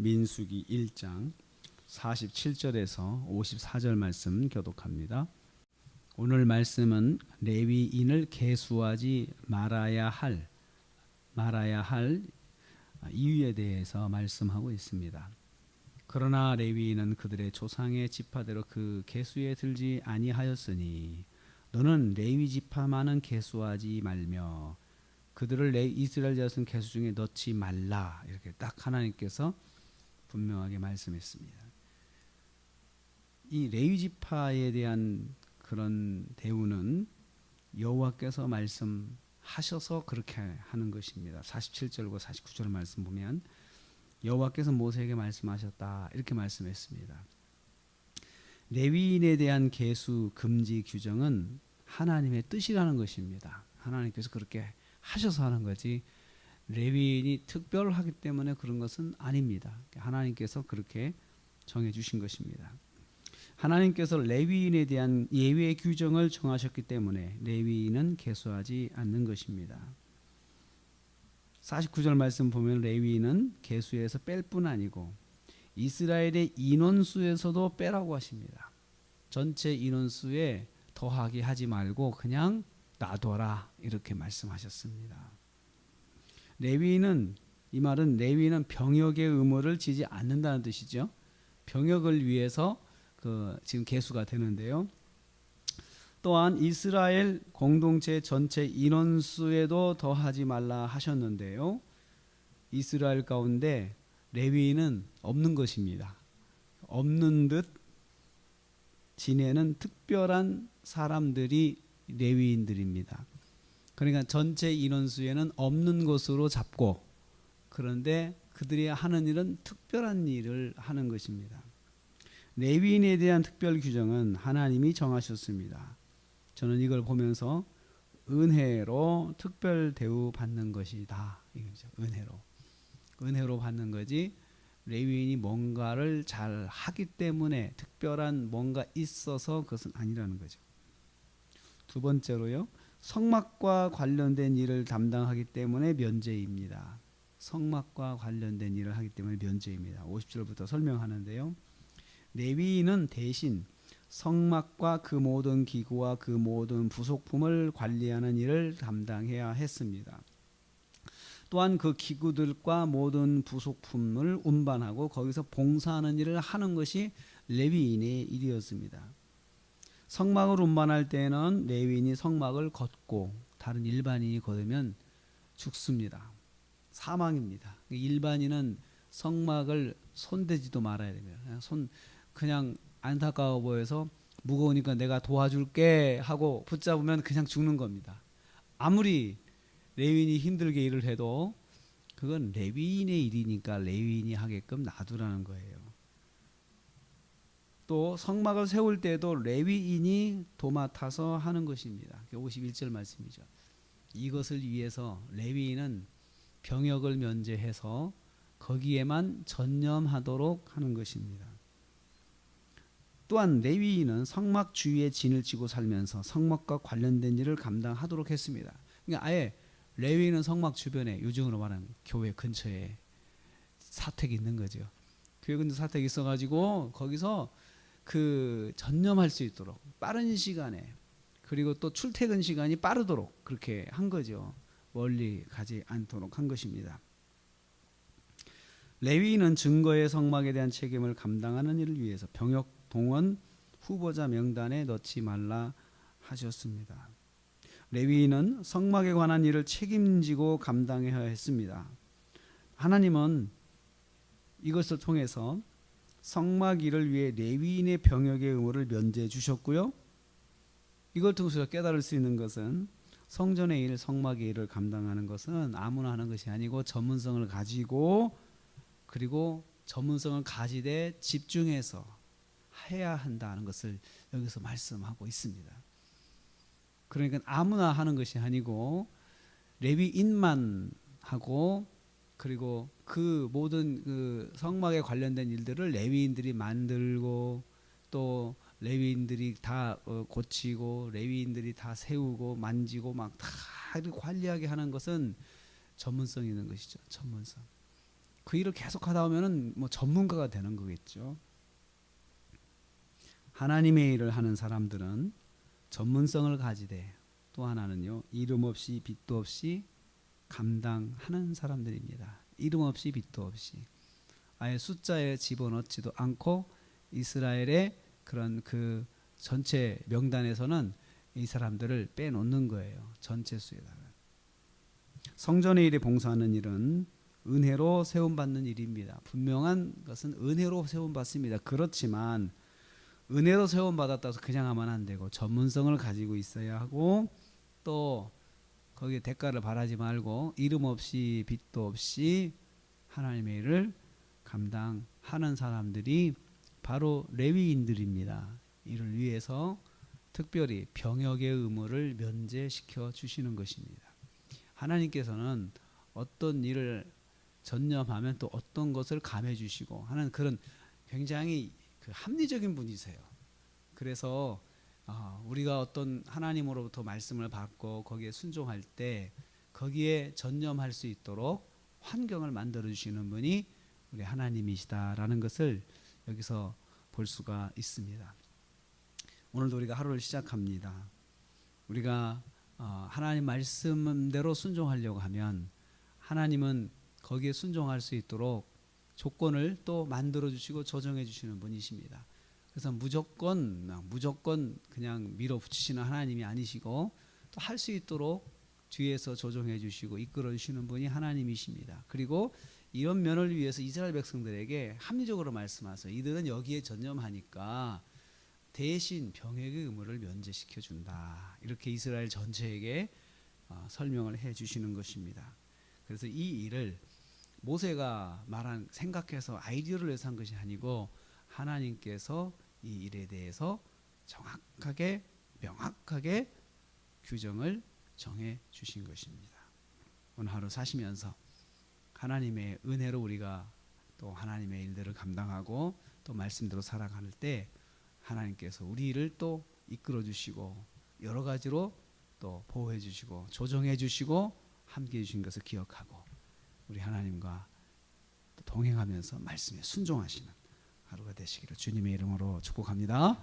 민수기 1장 47절에서 54절 말씀 교독합니다. 오늘 말씀은 레위인을 계수하지 말아야 할 이유에 대해서 말씀하고 있습니다. 그러나 레위인은 그들의 조상의 지파대로 그 계수에 들지 아니하였으니 너는 레위 지파만은 계수하지 말며 그들을 이스라엘 자손 계수 중에 넣지 말라. 이렇게 딱 하나님께서 분명하게 말씀했습니다. 이 레위 지파에 대한 그런 대우는 여호와께서 말씀하셔서 그렇게 하는 것입니다. 47절과 49절 말씀 보면 여호와께서 모세에게 말씀하셨다 이렇게 말씀했습니다. 레위인에 대한 계수 금지 규정은 하나님의 뜻이라는 것입니다. 하나님께서 그렇게 하셔서 하는 거지 레위인이 특별하기 때문에 그런 것은 아닙니다. 하나님께서 그렇게 정해 주신 것입니다. 하나님께서 레위인에 대한 예외 규정을 정하셨기 때문에 레위인은 계수하지 않는 것입니다. 49절 말씀 보면 레위인은 계수에서 뺄 뿐 아니고 이스라엘의 인원수에서도 빼라고 하십니다. 전체 인원수에 더하기 하지 말고 그냥 놔둬라 이렇게 말씀하셨습니다. 레위인은 이 말은 레위인은 병역의 의무를 지지 않는다는 뜻이죠. 병역을 위해서 지금 계수가 되는데요. 또한 이스라엘 공동체 전체 인원수에도 더하지 말라 하셨는데요. 이스라엘 가운데 레위인은 없는 것입니다. 없는 듯 지내는 특별한 사람들이 레위인들입니다. 그러니까 전체 인원수에는 없는 것으로 잡고 그런데 그들이 하는 일은 특별한 일을 하는 것입니다. 레위인에 대한 특별 규정은 하나님이 정하셨습니다. 저는 이걸 보면서 은혜로 특별 대우 받는 것이다. 이거죠. 은혜로 받는 거지 레위인이 뭔가를 잘 하기 때문에 특별한 뭔가 있어서 그것은 아니라는 거죠. 두 번째로요. 성막과 관련된 일을 담당하기 때문에 면제입니다. 성막과 관련된 일을 하기 때문에 면제입니다. 50절부터 설명하는데요. 레위인은 대신 성막과 그 모든 기구와 그 모든 부속품을 관리하는 일을 담당해야 했습니다. 또한 그 기구들과 모든 부속품을 운반하고 거기서 봉사하는 일을 하는 것이 레위인의 일이었습니다. 성막을 운반할 때는 레위인이 성막을 걷고 다른 일반인이 걸으면 죽습니다. 사망입니다. 일반인은 성막을 손대지도 말아야 됩니다. 그냥 안타까워 보여서 무거우니까 내가 도와줄게 하고 붙잡으면 그냥 죽는 겁니다. 아무리 레위인이 힘들게 일을 해도 그건 레위인의 일이니까 레위인이 하게끔 놔두라는 거예요. 또 성막을 세울 때도 레위인이 도맡아서 하는 것입니다. 51절 말씀이죠. 이것을 위해서 레위인은 병역을 면제해서 거기에만 전념하도록 하는 것입니다. 또한 레위인은 성막 주위에 진을 치고 살면서 성막과 관련된 일을 감당하도록 했습니다. 그러니까 아예 레위인은 성막 주변에 요즘으로 말하는 교회 근처에 사택이 있는 거죠. 교회 근처 사택이 있어가지고 거기서 전념할 수 있도록 빠른 시간에 그리고 또 출퇴근 시간이 빠르도록 그렇게 한 거죠. 멀리 가지 않도록 한 것입니다. 레위인은 증거의 성막에 대한 책임을 감당하는 일을 위해서 병역 동원 후보자 명단에 넣지 말라 하셨습니다. 레위인은 성막에 관한 일을 책임지고 감당해야 했습니다. 하나님은 이것을 통해서 성막 일을 위해 레위인의 병역의 의무를 면제해 주셨고요. 이걸 통해서 깨달을 수 있는 것은 성전의 일, 성막의 일을 감당하는 것은 아무나 하는 것이 아니고 전문성을 가지고 그리고 전문성을 가지되 집중해서 해야 한다는 것을 여기서 말씀하고 있습니다. 그러니까 아무나 하는 것이 아니고 레위인만 하고 그리고 그 모든 성막에 관련된 일들을 레위인들이 만들고 또 레위인들이 다 고치고 레위인들이 다 세우고 만지고 막 다 관리하게 하는 것은 전문성이 있는 것이죠. 전문성. 그 일을 계속하다 보면은 뭐 전문가가 되는 거겠죠. 하나님의 일을 하는 사람들은 전문성을 가지되 또 하나는요, 이름 없이 빚도 없이 감당하는 사람들입니다. 이름 없이 빚도 없이 아예 숫자에 집어넣지도 않고 이스라엘의 그런 그 전체 명단에서는 이 사람들을 빼놓는 거예요. 전체 수에다가. 성전의 일에 봉사하는 일은 은혜로 세움받는 일입니다. 분명한 것은 은혜로 세움받습니다. 그렇지만 은혜로 세움받았다고 해서 그냥 하면 안 되고 전문성을 가지고 있어야 하고 또 거기에 대가를 바라지 말고 이름 없이 빚도 없이 하나님의 일을 감당하는 사람들이 바로 레위인들입니다. 이를 위해서 특별히 병역의 의무를 면제시켜 주시는 것입니다. 하나님께서는 어떤 일을 전념하면 또 어떤 것을 감해 주시고 하는 그런 굉장히 그 합리적인 분이세요. 그래서 우리가 어떤 하나님으로부터 말씀을 받고 거기에 순종할 때 거기에 전념할 수 있도록 환경을 만들어 주시는 분이 우리 하나님이시다라는 것을 여기서 볼 수가 있습니다. 오늘도 우리가 하루를 시작합니다. 우리가 하나님 말씀대로 순종하려고 하면 하나님은 거기에 순종할 수 있도록 조건을 또 만들어 주시고 조정해 주시는 분이십니다. 그래서 무조건 그냥 밀어붙이시는 하나님이 아니시고 또 할 수 있도록 뒤에서 조정해 주시고 이끌어 주시는 분이 하나님이십니다. 그리고 이런 면을 위해서 이스라엘 백성들에게 합리적으로 말씀하세요. 이들은 여기에 전념하니까 대신 병역의 의무를 면제시켜 준다. 이렇게 이스라엘 전체에게 설명을 해 주시는 것입니다. 그래서 이 일을 모세가 말한 생각해서 아이디어를 내서 한 것이 아니고 하나님께서 이 일에 대해서 정확하게 명확하게 규정을 정해 주신 것입니다. 오늘 하루 사시면서 하나님의 은혜로 우리가 또 하나님의 일들을 감당하고 또 말씀대로 살아갈 때 하나님께서 우리를 또 이끌어 주시고 여러 가지로 또 보호해 주시고 조정해 주시고 함께 해 주신 것을 기억하고 우리 하나님과 동행하면서 말씀에 순종하시는 하루가 되시기를 주님의 이름으로 축복합니다.